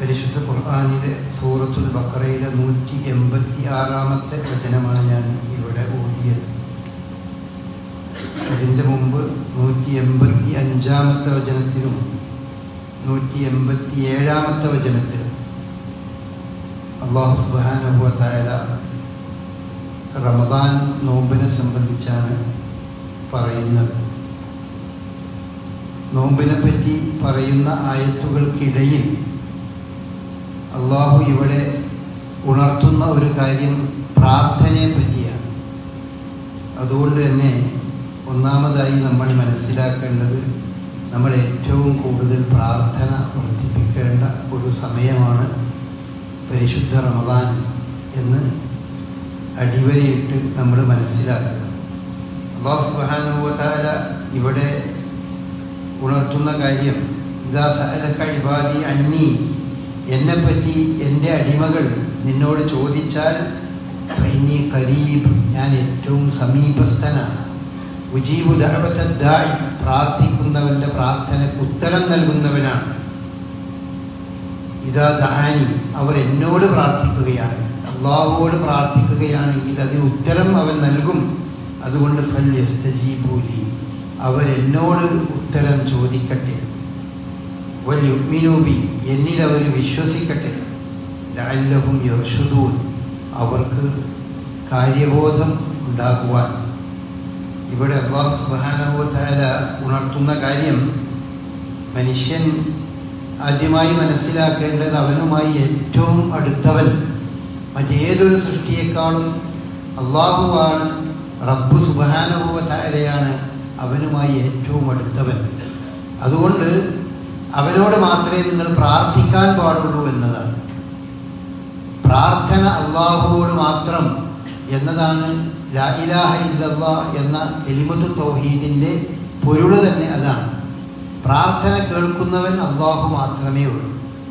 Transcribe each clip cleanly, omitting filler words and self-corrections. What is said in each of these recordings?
പരിശുദ്ധ ഖുർആനിലെ സൂറത്തുൽ ബഖറയിലെ 186-ാമത്തെ വചനമാണ് ഞാൻ ഇവിടെ ഓതിയത്. അതിൻ്റെ മുമ്പ് 185-ാമത്തെ വചനത്തിലും 187-ാമത്തെ വചനത്തിലും അല്ലാഹു സുബ്ഹാനഹു വ തആല റമദാൻ നോമ്പിനെ സംബന്ധിച്ചാണ് പറയുന്നത്. നോമ്പിനെ പറ്റി പറയുന്ന ആയത്തുകൾക്കിടയിൽ അള്ളാഹു ഇവിടെ ഉണർത്തുന്ന ഒരു കാര്യം പ്രാർത്ഥനയെ പറ്റിയാണ്. അതുകൊണ്ട് തന്നെ ഒന്നാമതായി നമ്മൾ മനസ്സിലാക്കേണ്ടത് നമ്മൾ ഏറ്റവും കൂടുതൽ പ്രാർത്ഥന വർദ്ധിപ്പിക്കേണ്ട ഒരു സമയമാണ് പരിശുദ്ധ റമദാൻ എന്ന് അടിവരയിട്ട് നമ്മൾ മനസ്സിലാക്കുക. അല്ലാഹു സുബ്ഹാനഹു വ തആല ഇവിടെ ഉണർത്തുന്ന കാര്യം, ഇദാ സഅലക ഇബാദി അന്നി, എന്നെപ്പറ്റി എൻ്റെ അടിമകൾ നിന്നോട് ചോദിച്ചാൽ ഫഇന്നി ഖരീബ്, ഞാൻ ഏറ്റവും സമീപസ്ഥനാണ്. ഉജീബു ദഅവത ദാഇ, പ്രാർത്ഥിക്കുന്നവന്റെ പ്രാർത്ഥനയ്ക്ക് ഉത്തരം നൽകുന്നവനാണ്. ഇദാ ദഅാനി, അവർ എന്നോട് പ്രാർത്ഥിക്കുകയാണ്, അല്ലാഹുവോട് പ്രാർത്ഥിക്കുകയാണെങ്കിൽ അതിന് ഉത്തരം അവൻ നൽകും. അതുകൊണ്ട് ഫൽയസ്തജീബൂ ലി, അവരെന്നോട് ഉത്തരം ചോദിക്കട്ടെ. വൽയുഅ്മിനൂ ബി, എന്നിൽ അവർ വിശ്വസിക്കട്ടെ. ലഅല്ലഹും യർഷുദൂൻ, അവർക്ക് കാര്യബോധം ഉണ്ടാകുവാൻ. ഇവിടെ അല്ലാഹു സുബ്ഹാനഹു വ തആല ഉണർത്തുന്ന കാര്യം, മനുഷ്യൻ ആദ്യമായി മനസ്സിലാക്കേണ്ടത് അവനുമായി ഏറ്റവും അടുത്തവൻ മറ്റേതൊരു സൃഷ്ടിയേക്കാളും അല്ലാഹുവാണ്. റബ്ബ് സുബ്ഹാനഹു വ തആലയാണ് അവനുമായി ഏറ്റവും അടുത്തവൻ. അതുകൊണ്ട് അവനോട് മാത്രമേ നിങ്ങൾ പ്രാർത്ഥിക്കാൻ പാടുള്ളൂ എന്നതാണ്. പ്രാർത്ഥന അല്ലാഹുവോട് മാത്രം എന്നതാണ് ലാ ഇലാഹ ഇല്ലല്ലാഹ് എന്ന കലിമത്തു തൗഹീദിന്റെ പൊരുള് തന്നെ അതാണ്. പ്രാർത്ഥന കേൾക്കുന്നവൻ അല്ലാഹു മാത്രമേ ഉള്ളൂ.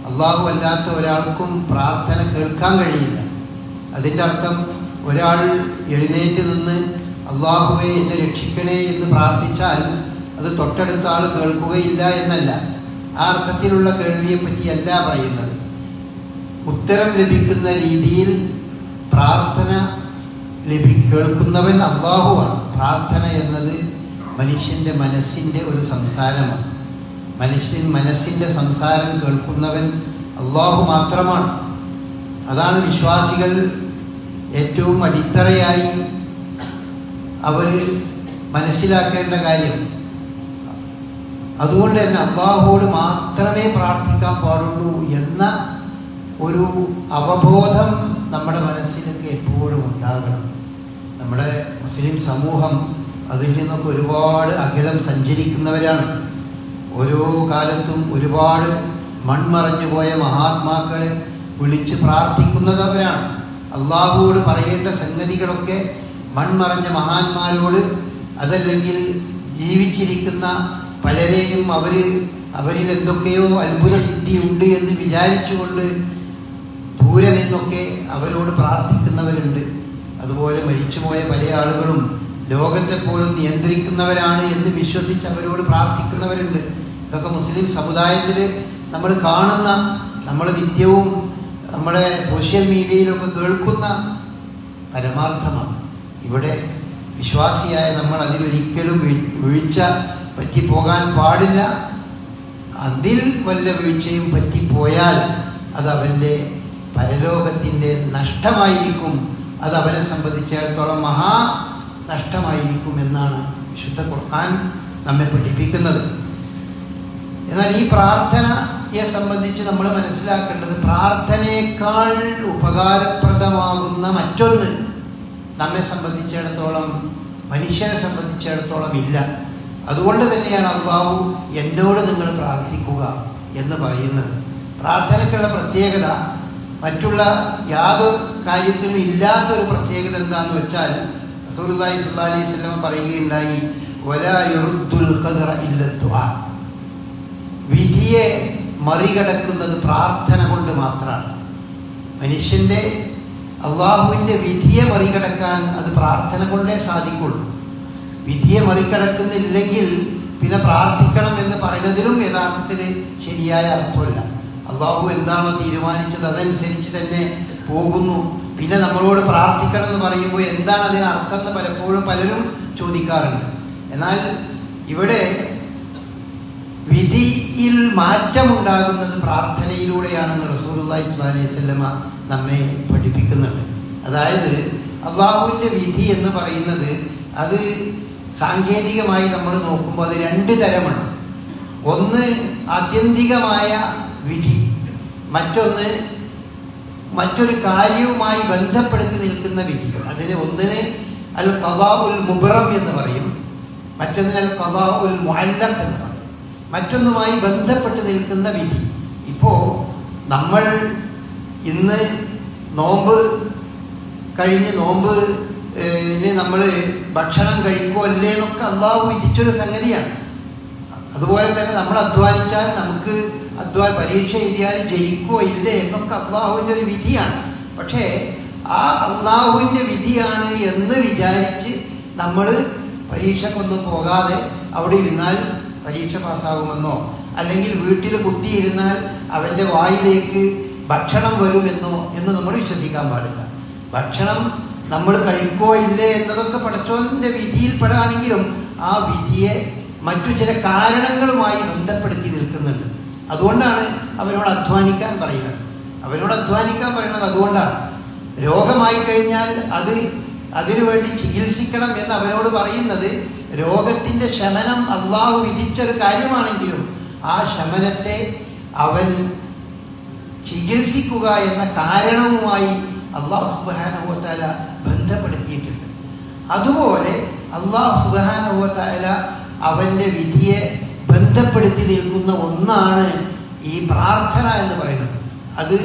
അല്ലാഹു അല്ലാത്ത ഒരാൾക്കും പ്രാർത്ഥന കേൾക്കാൻ കഴിയില്ല. അതിൻ്റെ അർത്ഥം ഒരാൾ എഴുന്നേറ്റ് നിന്ന് അല്ലാഹുവേ എന്നെ രക്ഷിക്കണേ എന്ന് പ്രാർത്ഥിച്ചാൽ അത് തൊട്ടടുത്ത ആൾ കേൾക്കുകയില്ല എന്നല്ല. ആ അർത്ഥത്തിലുള്ള കേൾവിയെ പറ്റിയല്ല പറയുന്നത്. ഉത്തരം ലഭിക്കുന്ന രീതിയിൽ പ്രാർത്ഥന കേൾക്കുന്നവൻ അല്ലാഹുവാണ്. പ്രാർത്ഥന എന്നത് മനുഷ്യന്റെ മനസ്സിന്റെ ഒരു സംസാരമാണ്. മനസ്സിന്റെ സംസാരം കേൾക്കുന്നവൻ അല്ലാഹു മാത്രമാണ്. അതാണ് വിശ്വാസികൾ ഏറ്റവും അടിത്തറയായി അവർ മനസ്സിലാക്കേണ്ട കാര്യം. അതുകൊണ്ട് തന്നെ അല്ലാഹുവോട് മാത്രമേ പ്രാർത്ഥിക്കാൻ പാടുള്ളൂ എന്ന ഒരു അവബോധം നമ്മുടെ മനസ്സിലൊക്കെ എപ്പോഴും ഉണ്ടാകണം. നമ്മുടെ മുസ്ലിം സമൂഹം അതിൽ നിന്നൊക്കെ ഒരുപാട് അകലം സഞ്ചരിക്കുന്നവരാണ്. ഓരോ കാലത്തും ഒരുപാട് മൺമറഞ്ഞുപോയ മഹാത്മാക്കളെ വിളിച്ച് പ്രാർത്ഥിക്കുന്നവരാണ്. അല്ലാഹുവോട് പറയേണ്ട സംഗതികളൊക്കെ മൺമറഞ്ഞ മഹാന്മാരോട്, അതല്ലെങ്കിൽ ജീവിച്ചിരിക്കുന്ന പലരെയും അവരിൽ എന്തൊക്കെയോ അത്ഭുത സിദ്ധി ഉണ്ട് എന്ന് വിചാരിച്ചുകൊണ്ട് ദൂരെ നിന്നൊക്കെ അവരോട് പ്രാർത്ഥിക്കുന്നവരുണ്ട്. അതുപോലെ മരിച്ചുപോയ പല ആളുകളും ലോകത്തെ പോലും നിയന്ത്രിക്കുന്നവരാണ് എന്ന് വിശ്വസിച്ച് അവരോട് പ്രാർത്ഥിക്കുന്നവരുണ്ട്. ഇതൊക്കെ മുസ്ലിം സമുദായത്തിൽ നമ്മൾ കാണുന്ന, നമ്മൾ നിത്യവും നമ്മുടെ സോഷ്യൽ മീഡിയയിലൊക്കെ കേൾക്കുന്ന പരമാർത്ഥമാണ്. ഇവിടെ വിശ്വാസിയായ നമ്മൾ അതിലൊരിക്കലും വീഴ്ച പറ്റിപ്പോകാൻ പാടില്ല. അതിൽ വല്ല വീഴ്ചയും പറ്റിപ്പോയാൽ അത് അവൻ്റെ പരലോകത്തിൻ്റെ നഷ്ടമായിരിക്കും. അത് അവനെ സംബന്ധിച്ചിടത്തോളം മഹാ നഷ്ടമായിരിക്കും എന്നാണ് വിശുദ്ധ ഖുർആൻ നമ്മെ പഠിപ്പിക്കുന്നത്. എന്നാൽ ഈ പ്രാർത്ഥനയെ സംബന്ധിച്ച് നമ്മൾ മനസ്സിലാക്കേണ്ടത്, പ്രാർത്ഥനയേക്കാൾ ഉപകാരപ്രദമാകുന്ന മറ്റൊന്ന് നമ്മെ സംബന്ധിച്ചിടത്തോളം, മനുഷ്യനെ സംബന്ധിച്ചിടത്തോളം ഇല്ല. അതുകൊണ്ട് തന്നെയാണ് അല്ലാഹു എന്നോട് നിങ്ങൾ പ്രാർത്ഥിക്കുക എന്ന് പറയുന്നത്. പ്രാർത്ഥനയ്ക്കുള്ള പ്രത്യേകത മറ്റുള്ള യാതൊരു കാര്യത്തിനും ഇല്ലാത്തൊരു പ്രത്യേകത എന്താണെന്ന് വെച്ചാൽ, റസൂലുള്ളാഹി സ്വല്ലല്ലാഹു അലൈഹി വസല്ലം പറയുകയുണ്ടായി, വലാ യറുദ്ദുൽ ഖദറ ഇല്ല ദുആ, വിധിയെ മറികടക്കുന്നത് പ്രാർത്ഥന കൊണ്ട് മാത്രമാണ്. മനുഷ്യന്റെ അള്ളാഹുവിന്റെ വിധിയെ മറികടക്കാൻ അത് പ്രാർത്ഥന കൊണ്ടേ സാധിക്കുള്ളൂ. വിധിയെ മറികടക്കുന്നില്ലെങ്കിൽ പിന്നെ പ്രാർത്ഥിക്കണം എന്ന് പറയുന്നതിലും യഥാർത്ഥത്തിൽ ശരിയായ അർത്ഥമില്ല. അള്ളാഹു എന്താണോ തീരുമാനിച്ചത് അതനുസരിച്ച് തന്നെ പോകുന്നു. പിന്നെ നമ്മളോട് പ്രാർത്ഥിക്കണം എന്ന് പറയുമ്പോൾ എന്താണ് അതിന് അർത്ഥം എന്ന് പലപ്പോഴും പലരും ചോദിക്കാറുണ്ട്. എന്നാൽ ഇവിടെ വിധിയിൽ മാറ്റമുണ്ടാകുന്നത് പ്രാർത്ഥനയിലൂടെയാണെന്ന് റസൂലുള്ളാഹി സ്വല്ലല്ലാഹു അലൈഹി വസല്ലമ നമ്മെ പഠിപ്പിക്കുന്നുണ്ട്. അതായത് അള്ളാഹുവിൻ്റെ വിധി എന്ന് പറയുന്നത് അത് സാങ്കേതികമായി നമ്മൾ നോക്കുമ്പോൾ അത് രണ്ട് തരമാണ്. ഒന്ന് ആത്യന്തികമായ വിധി, മറ്റൊന്ന് മറ്റൊരു കാര്യവുമായി ബന്ധപ്പെടുത്തി നിൽക്കുന്ന വിധികൾ. അതിന് ഒന്നിന് അൽ ഖദാഉൽ മുബറം എന്ന് പറയും, മറ്റൊന്നിന് അൽ ഖദാഉൽ മുഅല്ലഖ് എന്ന് പറയും. മറ്റൊന്നുമായി ബന്ധപ്പെട്ട് നിൽക്കുന്ന വിധി. ഇപ്പോൾ നമ്മൾ ഇന്ന് നോമ്പ് കഴിഞ്ഞ് നമ്മൾ ഭക്ഷണം കഴിക്കോ അല്ലേ എന്നൊക്കെ അള്ളാഹു വിധിച്ചൊരു സംഗതിയാണ്. അതുപോലെ തന്നെ നമ്മൾ അധ്വാനിച്ചാൽ നമുക്ക് പരീക്ഷ എഴുതിയാൽ ജയിക്കോ ഇല്ലേ എന്നൊക്കെ അള്ളാഹുവിൻ്റെ ഒരു വിധിയാണ്. പക്ഷേ ആ അള്ളാഹുവിൻ്റെ വിധിയാണ് എന്ന് വിചാരിച്ച് നമ്മൾ പരീക്ഷക്കൊന്നും പോകാതെ അവിടെ ഇരുന്നാൽ പരീക്ഷ പാസ്സാകുമെന്നോ അല്ലെങ്കിൽ വീട്ടിൽ കുത്തിയിരുന്നാൽ അവൻ്റെ വായിലേക്ക് ഭക്ഷണം വരുമെന്നോ എന്ന് നമ്മൾ വിശ്വസിക്കാൻ പാടില്ല. ഭക്ഷണം നമ്മൾ കഴിക്കോ ഇല്ലേ എന്നതൊക്കെ പടച്ചോന്റെ വിധിയിൽപ്പെടാണെങ്കിലും ആ വിധിയെ മറ്റു ചില കാരണങ്ങളുമായി ബന്ധപ്പെടുത്തി നിൽക്കുന്നുണ്ട്. അതുകൊണ്ടാണ് അവനോട് അധ്വാനിക്കാൻ പറയുന്നത്. അതുകൊണ്ടാണ് രോഗമായി കഴിഞ്ഞാൽ അതിനുവേണ്ടി ചികിത്സിക്കണം എന്ന് അവനോട് പറയുന്നത്. രോഗത്തിന്റെ ശമനം അള്ളാഹു വിധിച്ചൊരു കാര്യമാണെങ്കിലും ആ ശമനത്തെ അവൻ ചികിത്സിക്കുക എന്ന കാരണവുമായി അള്ളാഹു സുബ്ഹാനഹു വ തആല ബന്ധപ്പെടുത്തിയിട്ടുണ്ട്. അതുപോലെ അള്ളാഹു സുബ്ഹാനഹു വ തആല അവന്റെ വിധിയെ ബന്ധപ്പെടുത്തി നിൽക്കുന്ന ഒന്നാണ് ഈ പ്രാർത്ഥന എന്ന് പറയുന്നത്. അത്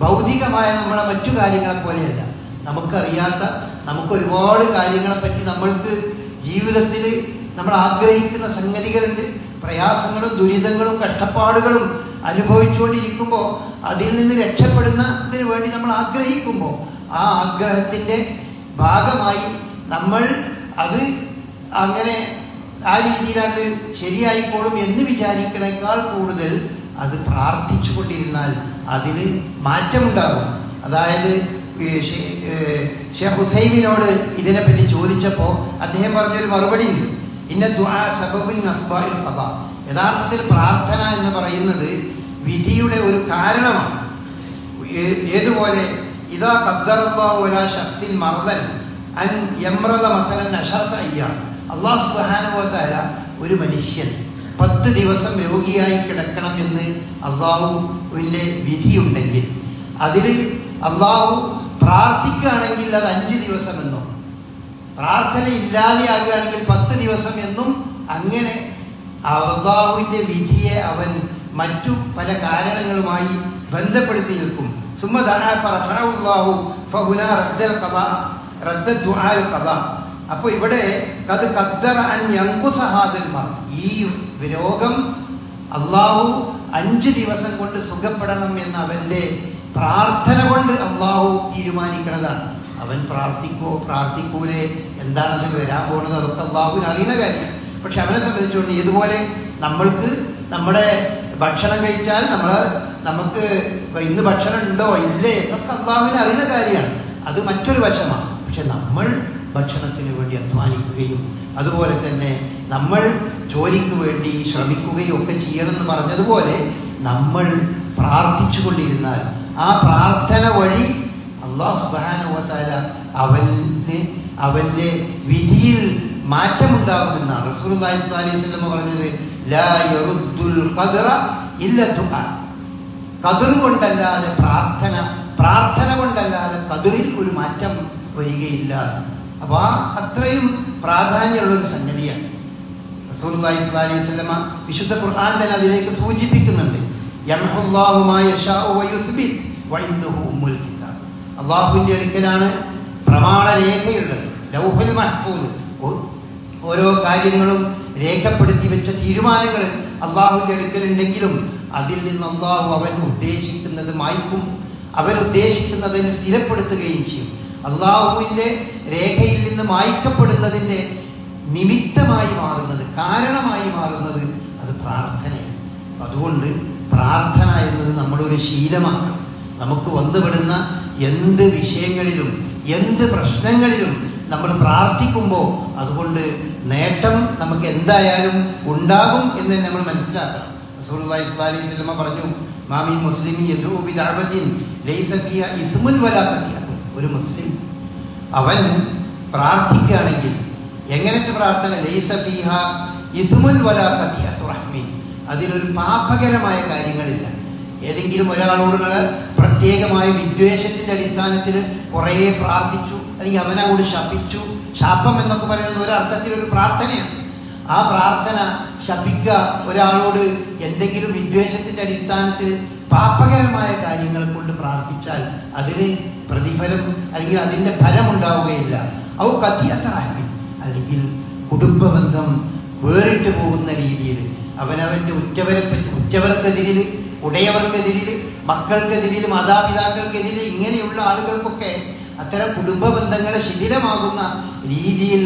ഭൗതികമായ നമ്മളെ മറ്റു കാര്യങ്ങളെ പോലെയല്ല. നമുക്കറിയാത്ത നമുക്ക് ഒരുപാട് കാര്യങ്ങളെപ്പറ്റി നമ്മൾക്ക് ജീവിതത്തിൽ നമ്മൾ ആഗ്രഹിക്കുന്ന സംഗതികളുണ്ട്. പ്രയാസങ്ങളും ദുരിതങ്ങളും കഷ്ടപ്പാടുകളും അനുഭവിച്ചുകൊണ്ടിരിക്കുമ്പോൾ അതിൽ നിന്ന് രക്ഷപ്പെടുന്നതിന് വേണ്ടി നമ്മൾ ആഗ്രഹിക്കുമ്പോൾ ആ ആഗ്രഹത്തിൻ്റെ ഭാഗമായി നമ്മൾ അത് അങ്ങനെ ആ രീതിയിലാണ് ശരിയായിക്കോളും എന്ന് വിചാരിക്കണേക്കാൾ കൂടുതൽ അത് പ്രാർത്ഥിച്ചു കൊണ്ടിരുന്നാൽ അതിന് മാറ്റമുണ്ടാകും. അതായത് ഷേഖ് ഹുസൈമിനോട് ഇതിനെപ്പറ്റി ചോദിച്ചപ്പോൾ അദ്ദേഹം പറഞ്ഞൊരു മറുപടി ഉണ്ട്. ഇന്ന ദുആ സബബുൻ അസ്ബാഇൽ ഖദാ. യഥാർത്ഥത്തിൽ പ്രാർത്ഥന എന്ന് പറയുന്നത് വിധിയുടെ ഒരു കാരണമാണ്. ഏതുപോലെ ഇദാ ഖദ്ദറല്ലാഹു അലാ ശഖ്സിൻ മർദൻ അൻ യംറദ മസലൻ അശറത അയ്യാം. അല്ലാഹു സുബ്ഹാനഹു വ തആല ഒരു മനുഷ്യൻ 10 ദിവസം രോഗിയായി കിടക്കണം എന്ന് അള്ളാഹുവിൻ്റെ വിധിയുണ്ടെങ്കിൽ അതിൽ അള്ളാഹു പ്രാർത്ഥിക്കുകയാണെങ്കിൽ അത് 5 ദിവസം എന്നോ, പ്രാർത്ഥന ഇല്ലാതെയാകുകയാണെങ്കിൽ 10 ദിവസം എന്നും, അങ്ങനെ അള്ളാഹുവിൻ്റെ വിധിയെ അവൻ മറ്റു പല കാരണങ്ങളുമായി ബന്ധപ്പെടുത്തി നിൽക്കും. അപ്പൊ ഇവിടെ ഈ രോഗം അള്ളാഹു 5 ദിവസം കൊണ്ട് സുഖപ്പെടണം എന്ന് അവന്റെ പ്രാർത്ഥന കൊണ്ട് അള്ളാഹു തീരുമാനിക്കുന്നതാണ്. അവൻ പ്രാർത്ഥിക്കൂലേ, എന്താണെന്ന് വരാൻ പോകുന്നത് അതൊക്കെ അള്ളാഹുവിന് അറിയുന്ന കാര്യം. പക്ഷെ അവനെ സംബന്ധിച്ചുകൊണ്ട് ഇതുപോലെ നമ്മൾക്ക് നമ്മുടെ ഭക്ഷണം കഴിച്ചാൽ നമുക്ക് ഇന്ന് ഭക്ഷണം ഉണ്ടോ ഇല്ലേ എന്നൊക്കെ അള്ളാഹുവിന് അറിയുന്ന കാര്യമാണ്. അത് മറ്റൊരു വശമാണ്. പക്ഷെ നമ്മൾ ഭക്ഷണത്തിന് വേണ്ടി അധ്വാനിക്കുകയും അതുപോലെ തന്നെ നമ്മൾ ജോലിക്ക് വേണ്ടി ശ്രമിക്കുകയും ഒക്കെ ചെയ്യണമെന്ന് പറഞ്ഞതുപോലെ നമ്മൾ പ്രാർത്ഥിച്ചു കൊണ്ടിരുന്നാൽ ആ പ്രാർത്ഥന വഴി അല്ലാഹു സുബ്ഹാനഹു വ തആല അവന്റെ വിധിയിൽ മാറ്റമുണ്ടാകുമെന്നാണ് റസൂലുള്ളാഹി സ്വല്ലല്ലാഹു അലൈഹി വസല്ലം പറഞ്ഞത്. ലാ യറുദ്ദുൽ ഖദറ ഇല്ല ദുആ. ഖദർ കൊണ്ടല്ലാതെ പ്രാർത്ഥന കൊണ്ടല്ലാതെ ഖദറിൽ ഒരു മാറ്റം വരികയില്ല. അപ്പൊ അത്രയും പ്രാധാന്യമുള്ള ഒരു സംഗതിയാണ്. റസൂലുള്ളാഹി സ്വല്ലല്ലാഹു അലൈഹി വസല്ലം വിശുദ്ധ ഖുർആൻ തന്നെ അതിലേക്ക് സൂചിപ്പിക്കുന്നുണ്ട്. യംഹുല്ലാഹു മാ യശാഉ വ യുസ്ബിത് വ ഇൻദഹു ഉമ്മുൽ കിതാബ്. അല്ലാഹുവിന്റെ അടുക്കലാണ് പ്രമാണരേഖയുള്ളത്, ലൗഹുൽ മഹ്ഫൂദ്. ഓരോ കാര്യങ്ങളും രേഖപ്പെടുത്തി വെച്ച തീരുമാനങ്ങൾ അള്ളാഹുവിന്റെ അടുക്കലുണ്ടെങ്കിലും അതിൽ നിന്ന് അള്ളാഹു അവൻ ഉദ്ദേശിക്കുന്നത് മായ്ക്കും, അവൻ ഉദ്ദേശിക്കുന്നതിന് സ്ഥിരപ്പെടുത്തുകയും ചെയ്യും. അള്ളാഹുവിന്റെ രേഖയിൽ നിന്ന് മായ്ക്കപ്പെടുന്നതിന്റെ നിമിത്തമായി മാറുന്നത്, കാരണമായി മാറുന്നത് അത് പ്രാർത്ഥനയാണ്. അതുകൊണ്ട് പ്രാർത്ഥന എന്നത് നമ്മളൊരു ശീലമാക്കണം. നമുക്ക് വന്നുപെടുന്ന എന്ത് വിഷയങ്ങളിലും എന്ത് പ്രശ്നങ്ങളിലും നമ്മൾ പ്രാർത്ഥിക്കുമ്പോൾ അതുകൊണ്ട് നേട്ടം നമുക്ക് എന്തായാലും ഉണ്ടാകും എന്ന് നമ്മൾ മനസ്സിലാക്കണം. റസൂലുള്ളാഹി സ്വല്ലല്ലാഹു അലൈഹി വസല്ലം പറഞ്ഞു, മാമി മുസ്ലിം യദൂ ബിദഅവത്തിൻ ലൈസ ഫിഹാ ഇസ്മുൻ വലാ ഖതിഅത്തുൻ. ഒരു മുസ്ലിം അവൻ പ്രാർത്ഥിക്കുകയാണെങ്കിൽ എങ്ങനത്തെ പ്രാർത്ഥന? ലൈസ ഫിഹാ ഇസ്മുൻ വലാ ഖതിഅത്തു റഹ്മി. അതിലൊരു പാപകരമായ കാര്യങ്ങളില്ല. ഏതെങ്കിലും ഒരാളോടുള്ള പ്രത്യേകമായ വിദ്വേഷത്തിന്റെ അടിസ്ഥാനത്തിൽ കുറേ പ്രാർത്ഥിച്ചു, അല്ലെങ്കിൽ അവനോട് ശപിച്ചു. ശാപം എന്നൊക്കെ പറയുന്നത് ഒരർത്ഥത്തിലൊരു പ്രാർത്ഥനയാണ്. ആ പ്രാർത്ഥന ശപിക്കുക, ഒരാളോട് എന്തെങ്കിലും വിദ്വേഷത്തിന്റെ അടിസ്ഥാനത്തിൽ പാപകരമായ കാര്യങ്ങൾ കൊണ്ട് പ്രാർത്ഥിച്ചാൽ അതിന് പ്രതിഫലം അല്ലെങ്കിൽ അതിന്റെ ഫലം ഉണ്ടാവുകയില്ല. ഔ ഖതിഅത്തുൻ, അല്ലെങ്കിൽ കുടുംബബന്ധം വേറിട്ട് പോകുന്ന രീതിയിൽ അവനവന്റെ ഉറ്റവർക്കെതിരിൽ, ഉടയവർക്കെതിരിൽ, മക്കൾക്കെതിരിൽ, മാതാപിതാക്കൾക്കെതിരിൽ, ഇങ്ങനെയുള്ള ആളുകൾക്കൊക്കെ അത്തരം കുടുംബ ബന്ധങ്ങളെ ശിഥിലമാകുന്ന രീതിയിൽ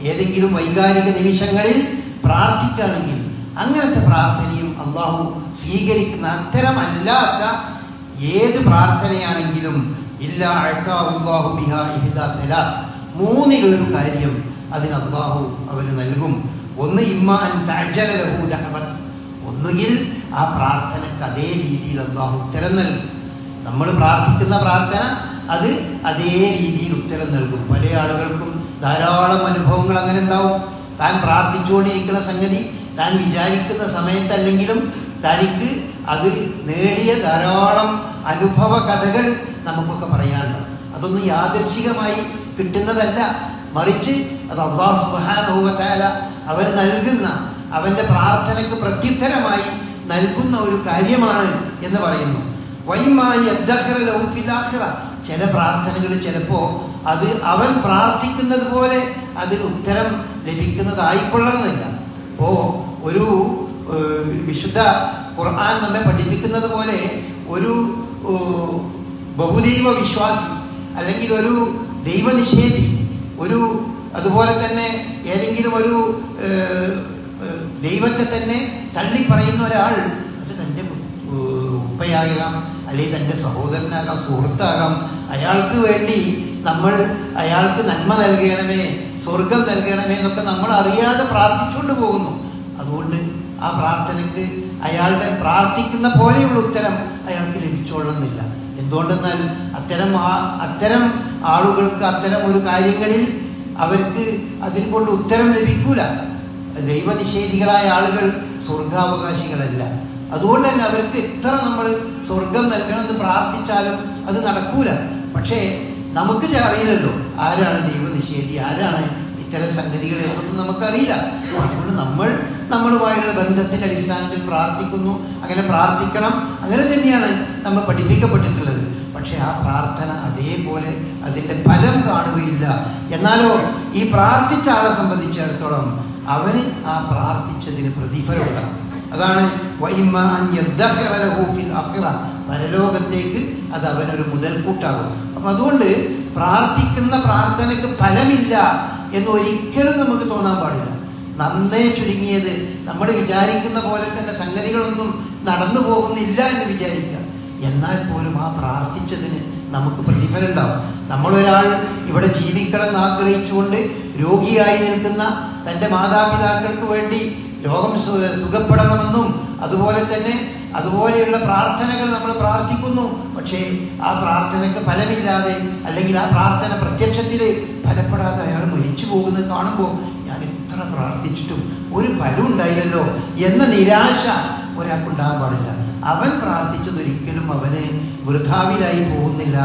ഏതെങ്കിലും വൈകാരിക നിമിഷങ്ങളിൽ പ്രാർത്ഥിക്കുകയാണെങ്കിൽ അങ്ങനത്തെ പ്രാർത്ഥനയും അള്ളാഹു സ്വീകരിക്കുന്ന. അത്തരമല്ലാത്ത ഏത് പ്രാർത്ഥനയാണെങ്കിലും ഇല്ലാ അഅ്താഹു ബിഹാ ഇഹ്ദാ സലാത്ത്, മൂന്നിലൊരു കാര്യം അതിന് അള്ളാഹു അവന് നൽകും. ഒന്ന് ഇമ്മാ അൻ തഅജ്ജല ലഹു ദഅവത്ത്, ഒന്നുകിൽ ആ പ്രാർത്ഥനയ്ക്ക് അതേ രീതിയിൽ അള്ളാഹു ഉത്തരം നൽകും. നമ്മൾ പ്രാർത്ഥിക്കുന്ന പ്രാർത്ഥന അത് അതേ രീതിയിൽ ഉത്തരം നൽകും. പല ആളുകൾക്കും ധാരാളം അനുഭവങ്ങൾ അങ്ങനെ ഉണ്ടാവും. താൻ പ്രാർത്ഥിച്ചുകൊണ്ടിരിക്കുന്ന സംഗതി താൻ വിചാരിക്കുന്ന സമയത്തല്ലെങ്കിലും തനിക്ക് അത് നേടിയ ധാരാളം അനുഭവ കഥകൾ നമുക്കൊക്കെ പറയാനുണ്ടാവും. അതൊന്നും യാദൃച്ഛികമായി കിട്ടുന്നതല്ല, മറിച്ച് അത് അല്ലാഹു സുബ്ഹാനഹു വ തആല അവൻ നൽകുന്ന, അവന്റെ പ്രാർത്ഥനയ്ക്ക് പ്രത്യുത്തരമായി നൽകുന്ന ഒരു കാര്യമാണ് എന്ന് പറയുന്നു. ചില പ്രാർത്ഥനകൾ ചിലപ്പോ അത് അവൻ പ്രാർത്ഥിക്കുന്നത് പോലെ അതിന് ഉത്തരം ലഭിക്കുന്നതായിക്കൊള്ളണമെന്നില്ല. ഇപ്പോ ഒരു വിശുദ്ധ ഖുർആൻ നമ്മെ പഠിപ്പിക്കുന്നത് പോലെ ഒരു ബഹുദൈവ വിശ്വാസി അല്ലെങ്കിൽ ഒരു ദൈവനിഷേധി, ഒരു അതുപോലെ തന്നെ ഏതെങ്കിലും ഒരു ദൈവത്തെ തന്നെ തള്ളി പറയുന്ന ഒരാൾ, അത് തൻ്റെ ഉപ്പയാകാം, അല്ലെങ്കിൽ തൻ്റെ സഹോദരനാകാം, സുഹൃത്താകാം, അയാൾക്ക് വേണ്ടി നമ്മൾ അയാൾക്ക് നന്മ നൽകണമേ, സ്വർഗം നൽകണമേ എന്നൊക്കെ നമ്മൾ അറിയാതെ പ്രാർത്ഥിച്ചുകൊണ്ട് പോകുന്നു. അതുകൊണ്ട് ആ പ്രാർത്ഥനയ്ക്ക് അയാളുടെ പ്രാർത്ഥിക്കുന്ന പോലെയുള്ള ഉത്തരം അയാൾക്ക് ലഭിച്ചോളുന്നില്ല. എന്തുകൊണ്ടെന്നാൽ അത്തരം ആളുകൾക്ക് അത്തരം ഒരു കാര്യങ്ങളിൽ അവർക്ക് അതിനെ കൊണ്ട് ഉത്തരം ലഭിക്കൂല. ദൈവനിഷേധികളായ ആളുകൾ സ്വർഗാവകാശികളല്ല. അതുകൊണ്ട് തന്നെ അവർക്ക് എത്ര നമ്മൾ സ്വർഗം നൽകണമെന്ന് പ്രാർത്ഥിച്ചാലും അത് നടക്കൂല. പക്ഷേ നമുക്ക് അറിയില്ലല്ലോ ആരാണ് ദൈവനിഷേധി, ആരാണ് ഇത്തരം സംഗതികളെ ഒന്നും നമുക്കറിയില്ല. അതുകൊണ്ട് നമ്മളുമായുള്ള ബന്ധത്തിന്റെ അടിസ്ഥാനത്തിൽ പ്രാർത്ഥിക്കുന്നു. അങ്ങനെ പ്രാർത്ഥിക്കണം, അങ്ങനെ തന്നെയാണ് നമ്മൾ പഠിപ്പിക്കപ്പെട്ടിട്ടുള്ളത്. പക്ഷെ ആ പ്രാർത്ഥന അതേപോലെ അതിന്റെ ഫലം കാണുകയില്ല. എന്നാലോ ഈ പ്രാർത്ഥിച്ച ആളെ സംബന്ധിച്ചിടത്തോളം അവന് ആ പ്രാർത്ഥിച്ചതിന് പ്രതിഫലമുണ്ടാകും. അതാണ് പരലോകത്തേക്ക് അത് അവനൊരു മുതൽക്കൂട്ടാകും. അപ്പൊ അതുകൊണ്ട് പ്രാർത്ഥിക്കുന്ന പ്രാർത്ഥനയ്ക്ക് ഫലമില്ല എന്ന് ഒരിക്കലും നമുക്ക് തോന്നാൻ പാടില്ല. നന്നേ ചുരുങ്ങിയത് നമ്മൾ വിചാരിക്കുന്ന പോലെ തന്നെ സംഗതികളൊന്നും നടന്നു പോകുന്നില്ല എന്ന് വിചാരിക്കുക. എന്നാൽ പോലും ആ പ്രാർത്ഥിച്ചതിന് നമുക്ക് പ്രതിഫലം ഉണ്ടാവും. നമ്മളൊരാൾ ഇവിടെ ജീവിക്കണം എന്ന് ആഗ്രഹിച്ചുകൊണ്ട് രോഗിയായി നിൽക്കുന്ന തൻ്റെ മാതാപിതാക്കൾക്ക് വേണ്ടി രോഗം സുഖപ്പെടണമെന്നും അതുപോലെയുള്ള പ്രാർത്ഥനകൾ നമ്മൾ പ്രാർത്ഥിക്കുന്നു. പക്ഷേ ആ പ്രാർത്ഥനയ്ക്ക് ഫലമില്ലാതെ, അല്ലെങ്കിൽ ആ പ്രാർത്ഥന പ്രത്യക്ഷത്തിൽ ഫലപ്പെടാതെ അയാൾ മരിച്ചു പോകുന്നത് കാണുമ്പോൾ ഞാൻ എത്ര പ്രാർത്ഥിച്ചിട്ടും ഒരു ഫലം ഉണ്ടായില്ലല്ലോ എന്ന നിരാശ ഒരാൾക്കുണ്ടാകാൻ പാടില്ല. അവൻ പ്രാർത്ഥിച്ചതൊരിക്കലും അവന് വൃഥാവിലായി പോകുന്നില്ല.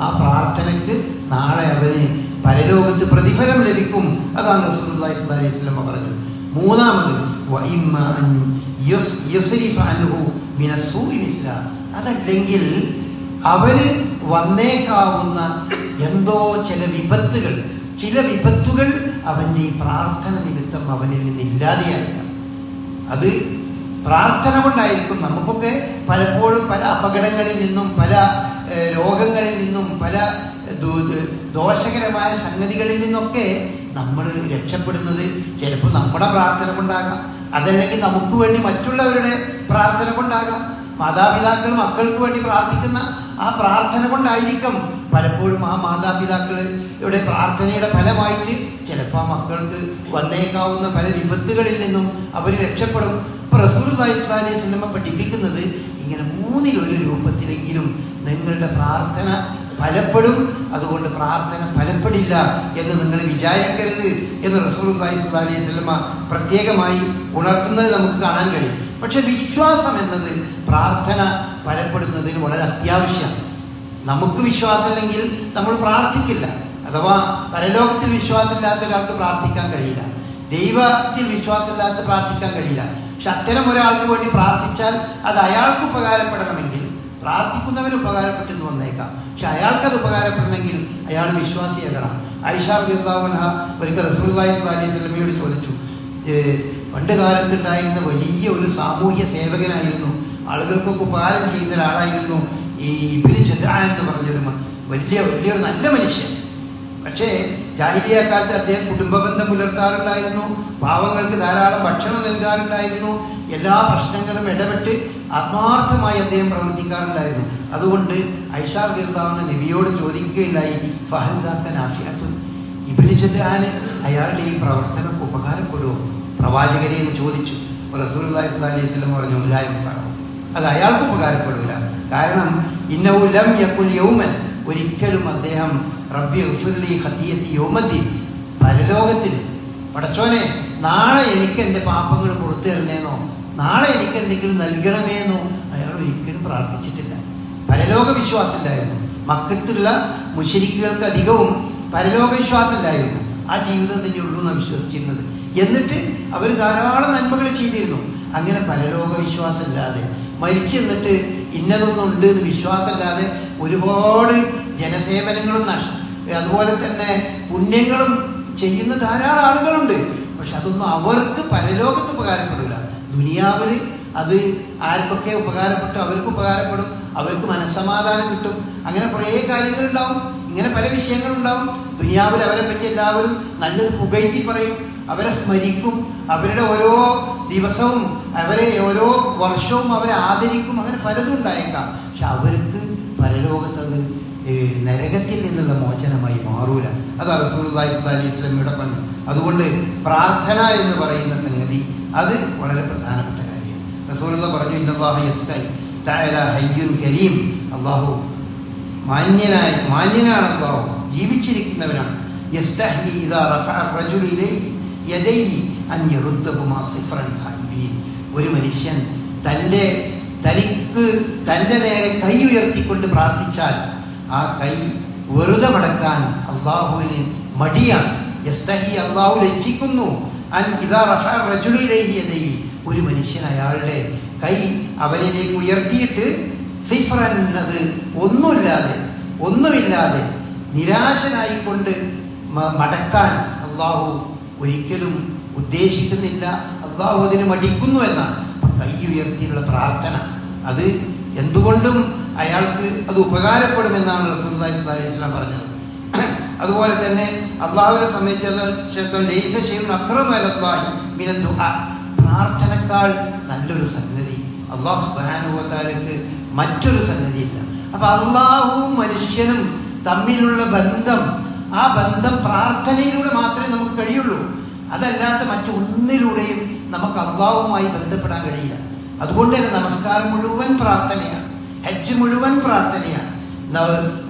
ആ പ്രാർത്ഥനയ്ക്ക് നാളെ അവന് പരലോകത്ത് പ്രതിഫലം ലഭിക്കും. അതാണ് റസൂലുള്ളാഹി സ്വല്ലല്ലാഹു അലൈഹി വസല്ലം പറഞ്ഞത്. മൂന്നാമത് അതല്ലെങ്കിൽ അവന് വന്നേക്കാവുന്ന എന്തോ ചില വിപത്തുകൾ അവന്റെ ഈ പ്രാർത്ഥന നിമിത്തം അവനിൽ നിന്ന് ഇല്ലാതെയായിരിക്കാം. അത് പ്രാർത്ഥന കൊണ്ടായിരിക്കും. നമുക്കൊക്കെ പലപ്പോഴും പല അപകടങ്ങളിൽ നിന്നും, പല രോഗങ്ങളിൽ നിന്നും, പല ദോഷകരമായ സംഗതികളിൽ നിന്നൊക്കെ നമ്മൾ രക്ഷപ്പെടുന്നത് ചിലപ്പോൾ നമ്മുടെ പ്രാർത്ഥന കൊണ്ടാകാം, അതല്ലെങ്കിൽ നമുക്ക് വേണ്ടി മറ്റുള്ളവരുടെ പ്രാർത്ഥന കൊണ്ടാകാം. മാതാപിതാക്കൾ മക്കൾക്ക് വേണ്ടി പ്രാർത്ഥിക്കുന്ന ആ പ്രാർത്ഥന കൊണ്ടായിരിക്കും പലപ്പോഴും ആ മാതാപിതാക്കളുടെ പ്രാർത്ഥനയുടെ ഫലമായിട്ട് ചിലപ്പോൾ ആ മക്കൾക്ക് വന്നേക്കാവുന്ന പല വിപത്തുകളിൽ നിന്നും അവർ രക്ഷപ്പെടും. ഇപ്പൊ റസൂലുള്ളാഹി സ്വല്ലല്ലാഹു അലൈഹി വസല്ലം പഠിപ്പിക്കുന്നത് ഇങ്ങനെ മൂന്നിലൊരു രൂപത്തിലെങ്കിലും നിങ്ങളുടെ പ്രാർത്ഥന ഫലപ്പെടും, അതുകൊണ്ട് പ്രാർത്ഥന ഫലപ്പെടില്ല എന്ന് നിങ്ങൾ വിചാരിക്കരുത് എന്ന് റസൂലുള്ളാഹി സ്വല്ലല്ലാഹു അലൈഹി വസല്ലം പ്രത്യേകമായി ഉണർത്തുന്നത് നമുക്ക് കാണാൻ കഴിയും. പക്ഷെ വിശ്വാസം എന്നത് പ്രാർത്ഥന ഫലപ്പെടുന്നതിന് വളരെ അത്യാവശ്യമാണ്. നമുക്ക് വിശ്വാസമില്ലെങ്കിൽ നമ്മൾ പ്രാർത്ഥിക്കില്ല. അഥവാ പരലോകത്തിൽ വിശ്വാസമില്ലാത്ത ഒരാൾക്ക് പ്രാർത്ഥിക്കാൻ കഴിയില്ല, ദൈവത്തിൽ വിശ്വാസമില്ലാത്ത പ്രാർത്ഥിക്കാൻ കഴിയില്ല. പക്ഷെ അത്തരം ഒരാൾക്ക് വേണ്ടി പ്രാർത്ഥിച്ചാൽ അത് അയാൾക്ക് ഉപകാരപ്പെടണമെങ്കിൽ പ്രാർത്ഥിക്കുന്നവന് ഉപകാരപ്പെട്ടെന്ന് വന്നേക്കാം, പക്ഷെ അയാൾക്കത് ഉപകാരപ്പെടണമെങ്കിൽ അയാൾ വിശ്വാസിയാകണം. ആയിഷ റളിയല്ലാഹു അൻഹ ഒരിക്കൽ റസൂലുള്ളാഹി സ്വല്ലല്ലാഹു അലൈഹി വസല്ലമയോട് ചോദിച്ചു, പണ്ട് കാലത്തുണ്ടായിരുന്ന വലിയ ഒരു സാമൂഹ്യ സേവകനായിരുന്നു, ആളുകൾക്കൊക്കെ ഉപകാരം ചെയ്യുന്ന ഒരാളായിരുന്നു ഈ ഇബ്നു ജദ്ആൻ എന്ന് പറഞ്ഞൊരു വലിയൊരു നല്ല മനുഷ്യൻ. പക്ഷേ ജാഹിലിയ്യ കാലത്ത് അദ്ദേഹം കുടുംബ ബന്ധം പുലർത്താറുണ്ടായിരുന്നു, പാവങ്ങൾക്ക് ധാരാളം ഭക്ഷണം നൽകാറുണ്ടായിരുന്നു, എല്ലാ പ്രശ്നങ്ങളും ഇടപെട്ട് ആത്മാർത്ഥമായി അദ്ദേഹം പ്രവർത്തിക്കാറുണ്ടായിരുന്നു. അതുകൊണ്ട് ആയിഷ റളിയല്ലാഹു അൻഹ നബിയോട് ചോദിക്കുകയുണ്ടായി, ഫഹൽ ദാക നാഫിഅത്തുൻ, ഇബ്നു ജദ്ആൻ അയാളുടെ ഈ പ്രവർത്തനം ഉപകാരപ്പെടുമോ പ്രവാചകരെ എന്ന് ചോദിച്ചു. റസൂലുള്ളാഹി സ്വല്ലല്ലാഹു അലൈഹി വസല്ലം പറഞ്ഞു, ലാ യൻഫഉ, അത് അയാൾക്ക് ഉപകാരപ്പെടില്ല. കാരണം ഇന്നഹു ലം യഖുൽ യൗമൻ, ഒരിക്കലും അദ്ദേഹം റബ്ബി ഇഗ്ഫിർലി ഖതിയതി യൗമദ്ദീൻ, പരലോകത്തിൽ പടച്ചോനെ നാളെ എനിക്ക് എൻ്റെ പാപങ്ങൾ പുറത്തു തരണേന്നോ നാളെ എനിക്ക് എന്തെങ്കിലും നൽകണമേന്നോ അയാൾ ഒരിക്കലും പ്രാർത്ഥിച്ചിട്ടില്ല. പരലോക വിശ്വാസമില്ലായിരുന്നു. മക്കത്തുള്ള മുശ്രിക്കുകൾക്ക് അധികവും പരലോക വിശ്വാസമില്ലായിരുന്നു. ആ ജീവിതം തന്നെ ഉള്ളൂ എന്നാണ് വിശ്വസിച്ചിരുന്നത്. എന്നിട്ട് അവർ ധാരാളം നന്മകൾ ചെയ്തിരുന്നു. അങ്ങനെ പരലോക വിശ്വാസമില്ലാതെ മരിച്ചു എന്നിട്ട് ഇന്നതൊന്നും ഉണ്ട് എന്ന് വിശ്വാസമില്ലാതെ ഒരുപാട് ജനസേവനങ്ങളും അതുപോലെ തന്നെ പുണ്യങ്ങളും ചെയ്യുന്ന ധാരാളം ആളുകളുണ്ട്. പക്ഷെ അതൊന്നും അവർക്ക് പരലോകത്ത് ഉപകാരപ്പെടില്ല. ദുനിയാവിൽ അത് ആർക്കൊക്കെ ഉപകാരപ്പെട്ടു അവർക്ക് ഉപകാരപ്പെടും, അവർക്ക് മനസ്സമാധാനം കിട്ടും, അങ്ങനെ കുറേ കാര്യങ്ങളുണ്ടാവും, ഇങ്ങനെ പല വിഷയങ്ങളുണ്ടാവും. ദുനിയാവിൽ അവരെ പറ്റി എല്ലാവരും നല്ലത് പുകഴ്ത്തി പറയും, അവരെ സ്മരിക്കും, അവരുടെ ഓരോ ദിവസവും അവരെ ഓരോ വർഷവും അവരെ ആദരിക്കും, അങ്ങനെ പലതും ഉണ്ടായേക്കാം. പക്ഷെ അവർക്ക് പരലോകത്തത് നരകത്തിൽ നിന്നുള്ള മോചനമായി മാറൂല. അതാണ് റസൂലുള്ളാഹി സ്വല്ലല്ലാഹു അലൈഹി വസല്ലമയുടെ പണി. അതുകൊണ്ട് പ്രാർത്ഥന എന്ന് പറയുന്ന സംഗതി അത് വളരെ പ്രധാനപ്പെട്ട കാര്യമാണ്. റസൂലുള്ളാഹി പറഞ്ഞു, ഇന്നല്ലാഹ യസ്തഹി തആല ഹയ്യുൻ കരീം, അല്ലാഹു മാന്യനാണ്, അല്ലാഹു ജീവിച്ചിരിക്കുന്നവനാണ്. യസ്തഹി ഇദാ റഫഅ റജുലു ഇലൈഹി യദൈഹി അൻ യറുദ്ദഹുമാ സിഫ്റൻ ഖായിബീൻ, ഒരു മനുഷ്യൻ തന്റെ നേരെ കൈ ഉയർത്തിക്കൊണ്ട് പ്രാർത്ഥിച്ചാൽ ആ കൈ വെറുതെ മടക്കാൻ അള്ളാഹുവിന് മടിയാണ്. യസ്തഹി, അള്ളാഹു ലജ്ജിക്കുന്നു. അൻ ഇദാ റഫഅ റജുലു ഇലൈഹി യദൈഹി, ഒരു മനുഷ്യൻ അയാളുടെ കൈ അവനിലേക്ക് ഉയർത്തിയിട്ട് സിഫ്റൻ, അത് ഒന്നുമില്ലാതെ നിരാശനായിക്കൊണ്ട് മടക്കാൻ അള്ളാഹു ഒരിക്കലും ഉദ്ദേശിക്കുന്നില്ല. അള്ളാഹു അതിന് മടിക്കുന്നു എന്നാണ്. കൈ ഉയർത്തിയുള്ള പ്രാർത്ഥന അത് എന്തുകൊണ്ടും അയാൾക്ക് അത് ഉപകാരപ്പെടുമെന്നാണ് റസൂലുള്ളാഹി സ്വല്ലല്ലാഹു അലൈഹി വസല്ലം പറഞ്ഞത്. അതുപോലെ തന്നെ അള്ളാഹുവിനെ സംബന്ധിച്ചിടത്തോളം ലൈസ ശൈഉൻ അക്റമു അലല്ലാഹി മിനൽ ദുആ, പ്രാർത്ഥനക്കാൾ നല്ലൊരു സംഗതി അല്ലാഹു സുബ്ഹാനഹു വ തആലക്ക് മറ്റൊരു സംഗതിയില്ല. അപ്പൊ അള്ളാഹുവും മനുഷ്യനും തമ്മിലുള്ള ബന്ധം, ആ ബന്ധം പ്രാർത്ഥനയിലൂടെ മാത്രമേ നമുക്ക് കഴിയുള്ളൂ. അതല്ലാത്ത മറ്റൊന്നിലൂടെയും നമുക്ക് അള്ളാഹുവുമായി ബന്ധപ്പെടാൻ കഴിയില്ല. അതുകൊണ്ട് തന്നെ നമസ്കാരം മുഴുവൻ പ്രാർത്ഥനയാണ്, ഹജ്ജ് മുഴുവൻ പ്രാർത്ഥനയാണ്,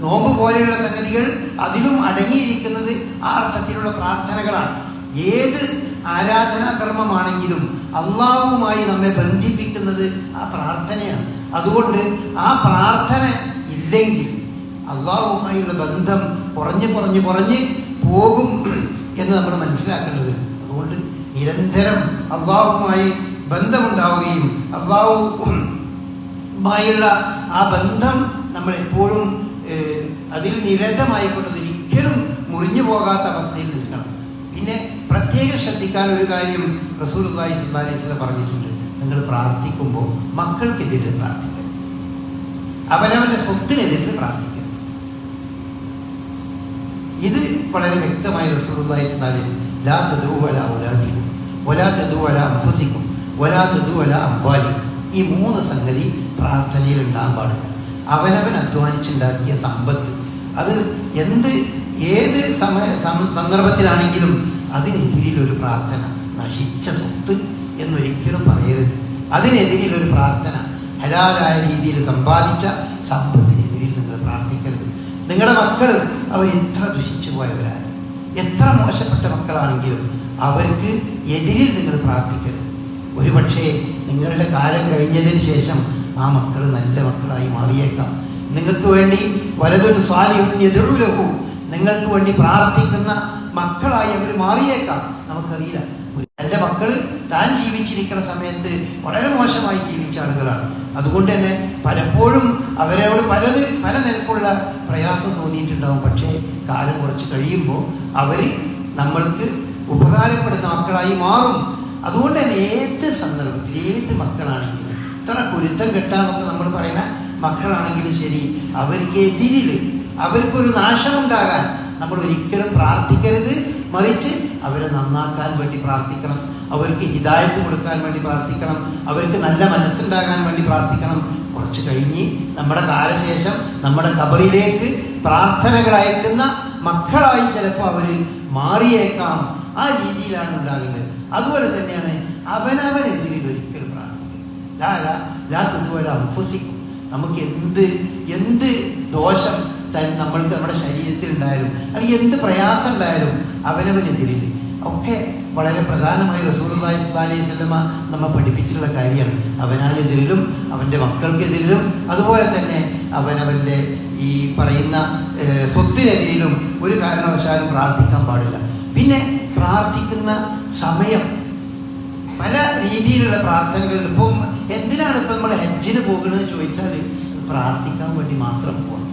നോമ്പ് പോലെയുള്ള സംഗതികൾ അതിലും അടങ്ങിയിരിക്കുന്നത് ആ അർത്ഥത്തിലുള്ള പ്രാർത്ഥനകളാണ്. ഏത് ആരാധനാകർമ്മമാണെങ്കിലും അള്ളാഹുവുമായി നമ്മെ ബന്ധിപ്പിക്കുന്നത് ആ പ്രാർത്ഥനയാണ്. അതുകൊണ്ട് ആ പ്രാർത്ഥന ഇല്ലെങ്കിൽ അള്ളാഹുവുമായുള്ള ബന്ധം കുറഞ്ഞ് പോകും എന്ന് നമ്മൾ മനസ്സിലാക്കേണ്ടത്. അതുകൊണ്ട് നിരന്തരം അള്ളാഹുവുമായി ബന്ധമുണ്ടാവുകയും അള്ളാഹുമായുള്ള ആ ബന്ധം നമ്മൾ എപ്പോഴും അതിൽ നിരതമായിക്കൊണ്ട് ഒരിക്കലും മുറിഞ്ഞു പോകാത്ത അവസ്ഥയിൽ നിൽക്കണം. പിന്നെ പ്രത്യേകം ശ്രദ്ധിക്കാൻ ഒരു കാര്യം റസൂലുള്ളാഹി സ്വല്ലല്ലാഹു അലൈഹി വസല്ലം പറഞ്ഞിട്ടുണ്ട്, നിങ്ങൾ പ്രാർത്ഥിക്കുമ്പോൾ മക്കൾക്കെതിരെ പ്രാർത്ഥിക്കണം, അവനവന്റെ സ്വത്തിനെതിരെ പ്രാർത്ഥിക്കണം. ഇത് വളരെ വ്യക്തമായി റസൂലുള്ളാഹി സ്വല്ലല്ലാഹു അലൈഹി വസല്ലം ലാ തദൂ അലാ ഔലാദിക്കും വലാ തദൂ അലാ അൻഫുസിക്കും വലാ തദൂ അലാ അംവാലിക്കും, ഈ മൂന്ന് സംഗതി പ്രാർത്ഥനയിൽ ഉണ്ടാകാൻ പാടില്ല. അവനവൻ അധ്വാനിച്ചുണ്ടാക്കിയ സമ്പത്ത് അത് ഏത് സന്ദർഭത്തിലാണെങ്കിലും അതിനെതിരിലൊരു പ്രാർത്ഥന, നശിച്ച സ്വത്ത് എന്നൊരിക്കലും പറയരുത്. അതിനെതിരിലൊരു പ്രാർത്ഥന, ഹലാലായ രീതിയിൽ സമ്പാദിച്ച സമ്പത്തിനെതിരിൽ നിങ്ങൾ പ്രാർത്ഥിക്കരുത്. നിങ്ങളുടെ മക്കൾ അവർ എത്ര ദുഷിച്ചു പോയവരാണ്, എത്ര മോശപ്പെട്ട മക്കളാണെങ്കിലും അവർക്ക് എതിരിൽ നിങ്ങൾ പ്രാർത്ഥിക്കരുത്. ഒരുപക്ഷെ നിങ്ങളുടെ കാലം കഴിഞ്ഞതിന് ശേഷം ആ മക്കൾ നല്ല മക്കളായി മാറിയേക്കാം. നിങ്ങൾക്ക് വേണ്ടി വലതും സ്വാലിഹുൻ യദ്ഉലഹു, നിങ്ങൾക്ക് വേണ്ടി പ്രാർത്ഥിക്കുന്ന മക്കളായി അവർ മാറിയേക്കാം. നമുക്കറിയില്ല. എൻ്റെ മക്കള് താൻ ജീവിച്ചിരിക്കുന്ന സമയത്ത് വളരെ മോശമായി ജീവിച്ച ആളുകളാണ്. അതുകൊണ്ട് തന്നെ പലപ്പോഴും അവരോട് പല നിലക്കുള്ള പ്രയാസം തോന്നിയിട്ടുണ്ടാവും. പക്ഷേ കാലം കുറച്ച് കഴിയുമ്പോൾ അവര് നമ്മൾക്ക് ഉപകാരപ്പെടുന്ന മക്കളായി മാറും. അതുകൊണ്ട് തന്നെ ഏത് സന്ദർഭത്തിൽ ഏത് മക്കളാണെങ്കിലും, ഇത്ര കുരുത്തം കെട്ടാന്നൊക്കെ നമ്മൾ പറയുന്ന മക്കളാണെങ്കിലും ശരി, അവർക്കെതിരിൽ അവർക്കൊരു നാശമുണ്ടാകാൻ നമ്മൾ ഒരിക്കലും പ്രാർത്ഥിക്കരുത്. മറിച്ച് അവരെ നന്നാക്കാൻ വേണ്ടി പ്രാർത്ഥിക്കണം, അവർക്ക് ഹിദായത്ത് കൊടുക്കാൻ വേണ്ടി പ്രാർത്ഥിക്കണം, അവർക്ക് നല്ല മനസ്സുണ്ടാകാൻ വേണ്ടി പ്രാർത്ഥിക്കണം. കുറച്ച് കഴിഞ്ഞ് നമ്മുടെ കാലശേഷം നമ്മുടെ ഖബറിലേക്ക് പ്രാർത്ഥനകൾ അയക്കുന്ന മക്കളായി ചിലപ്പോൾ അവര് മാറിയേക്കാം. ആ രീതിയിലാണ് ഉണ്ടാകേണ്ടത്. അതുപോലെ തന്നെയാണ് അവനവനെതിരിൽ ഒരിക്കലും പ്രാർത്ഥിക്കുന്നത്. നമുക്ക് എന്ത് ദോഷം നമ്മൾക്ക് നമ്മുടെ ശരീരത്തിൽ ഉണ്ടായാലും അല്ലെങ്കിൽ എന്ത് പ്രയാസം ഉണ്ടായാലും അവനവനെതിരിൽ ഒക്കെ വളരെ പ്രധാനമായി റസൂലുള്ളാഹി സ്വല്ലല്ലാഹു അലൈഹി വസല്ലമ നമ്മെ പഠിപ്പിച്ചിട്ടുള്ള കാര്യമാണ്. അവനാലെതിരിലും അവൻ്റെ മക്കൾക്കെതിരിലും അതുപോലെ തന്നെ അവനവൻ്റെ ഈ പറയുന്ന സ്വത്തിനെതിരിലും ഒരു കാരണവശാലും പ്രാർത്ഥിക്കാൻ പാടില്ല. പിന്നെ പ്രാർത്ഥിക്കുന്ന സമയം പല രീതിയിലുള്ള പ്രാർത്ഥനകൾ. ഇപ്പം എന്തിനാണ് ഇപ്പം നമ്മൾ ഹജ്ജിന് പോകുന്നത് ചോദിച്ചാൽ പ്രാർത്ഥിക്കാൻ വേണ്ടി മാത്രം പോകണം.